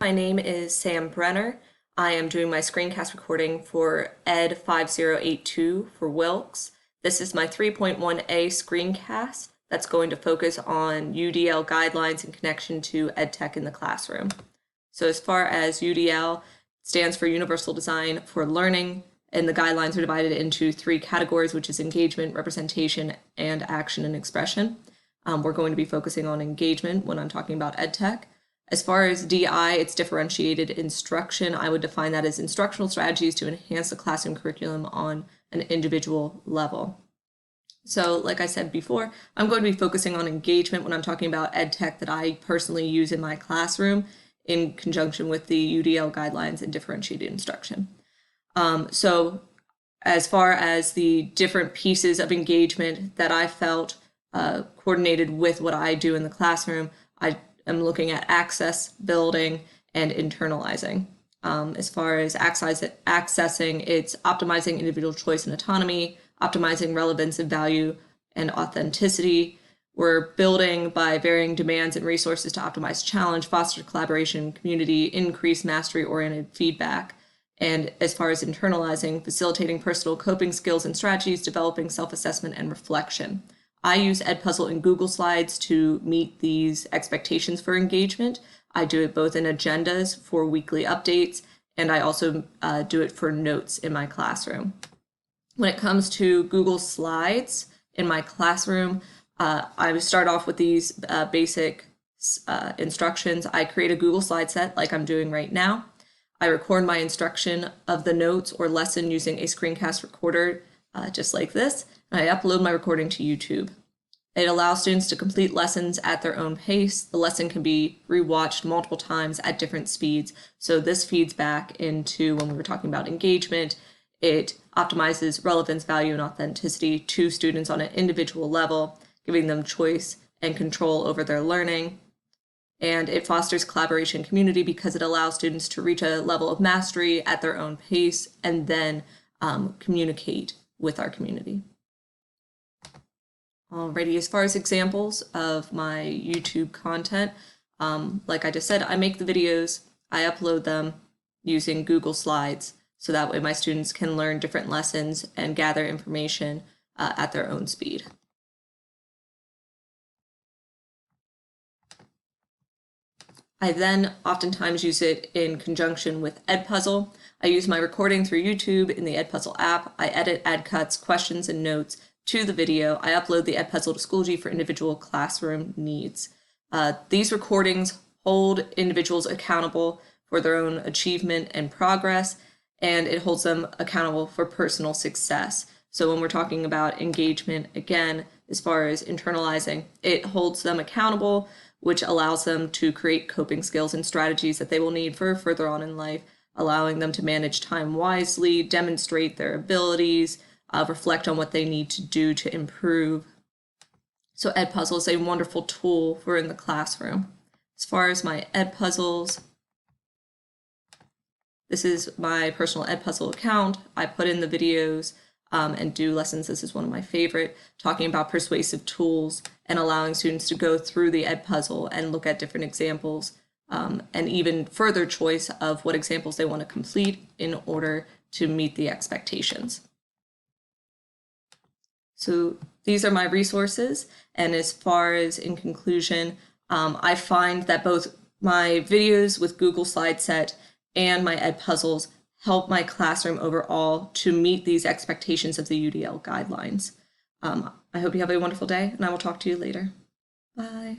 My name is Sam Brenner. I am doing my screencast recording for ED5082 for Wilkes. This is my 3.1a screencast that's going to focus on UDL guidelines in connection to EdTech in the classroom. So as far as UDL, stands for Universal Design for Learning, and the guidelines are divided into three categories, which is engagement, representation, and action and expression. We're going to be focusing on engagement when I'm talking about EdTech. As far as DI, it's differentiated instruction. I would define that as instructional strategies to enhance the classroom curriculum on an individual level. So like I said before, I'm going to be focusing on engagement when I'm talking about EdTech that I personally use in my classroom in conjunction with the UDL guidelines and differentiated instruction. So as far as the different pieces of engagement that I felt coordinated with what I do in the classroom, I'm looking at access, building, and internalizing. As far as accessing, it's optimizing individual choice and autonomy, optimizing relevance and value and authenticity. We're building by varying demands and resources to optimize challenge, foster collaboration, community, increase mastery-oriented feedback. And as far as internalizing, facilitating personal coping skills and strategies, developing self-assessment and reflection. I use Edpuzzle and Google Slides to meet these expectations for engagement. I do it both in agendas for weekly updates, and I also do it for notes in my classroom. When it comes to Google Slides in my classroom, I would start off with these basic instructions. I create a Google slide set like I'm doing right now. I record my instruction of the notes or lesson using a screencast recorder just like this. I upload my recording to YouTube. It allows students to complete lessons at their own pace. The lesson can be rewatched multiple times at different speeds. So this feeds back into when we were talking about engagement. It optimizes relevance, value, and authenticity to students on an individual level, giving them choice and control over their learning. And it fosters collaboration and community because it allows students to reach a level of mastery at their own pace and then communicate with our community. Alrighty, as far as examples of my YouTube content, like I just said, I make the videos, I upload them using Google Slides, so that way my students can learn different lessons and gather information at their own speed. I then oftentimes use it in conjunction with Edpuzzle. I use my recording through YouTube in the Edpuzzle app. I edit, add cuts, questions, and notes to the video. I upload the Edpuzzle to Schoology for individual classroom needs. These recordings hold individuals accountable for their own achievement and progress, and it holds them accountable for personal success. So when we're talking about engagement, again, as far as internalizing, it holds them accountable, which allows them to create coping skills and strategies that they will need for further on in life, allowing them to manage time wisely, demonstrate their abilities, reflect on what they need to do to improve. So Edpuzzle is a wonderful tool for in the classroom. As far as my Edpuzzles, this is my personal Edpuzzle account. I put in the videos and do lessons. This is one of my favorite, talking about persuasive tools and allowing students to go through the Edpuzzle and look at different examples and even further choice of what examples they want to complete in order to meet the expectations. So these are my resources, and as far as in conclusion, I find that both my videos with Google Slide Set and my Edpuzzles help my classroom overall to meet these expectations of the UDL guidelines. I hope you have a wonderful day, and I will talk to you later. Bye.